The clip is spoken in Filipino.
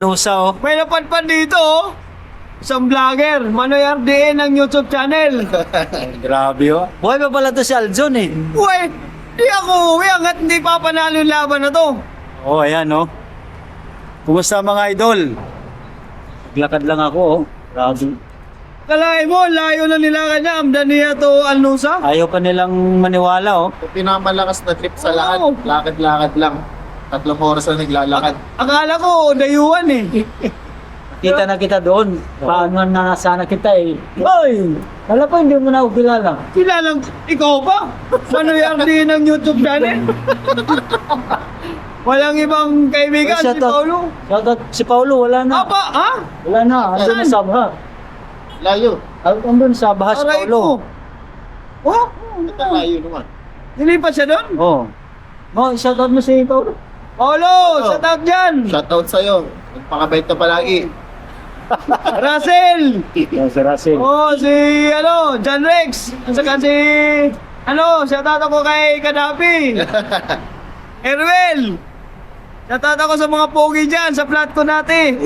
Anusa, oh. May napadpad dito, oh. Isang vlogger, Manoy RDN ng YouTube channel. Grabe, oh. Buhay pa pala to si Aljon, eh. Uy, di ako uwi hanggat hindi pa panalo yung laban na to. Oh, ayan, oh. Kumusta mga idol? Naglakad lang ako, oh. Grabe. Kalahin mo, layo na nila kanya, amdan niya to Alnusa. Ayaw pa nilang maniwala, oh. Yung pinakamalakas na trip sa lahat, Oo. lakad-lakad lang. 3 oras na naglalakad. Akala ko, dayuhan eh. Kita na kita doon. Paano na sana kita, eh. Hoy! Wala pa, hindi mo na ako kilala. Kilalang ikaw pa? Manoy RDN ng YouTube channel. Walang ibang kaibigan, si Paulo. Shoutout si Paulo, wala na. Apa, ha? Wala na, andun na sa baha. Layo. Andun sa baha si Aray Paulo. ko. Oh, Ito layo naman. nilipat siya doon? Oh. Oh, shoutout mo si Paulo. Paulo, shout out dyan. Shoutout sa'yo. Magpakabait ka palagi. Russell. Yan si Russell. Oh, si, John Rex. At saka si, shout out ako kay Kadapi. Erwel. Shout out ako sa mga pogi dyan, sa flat ko natin.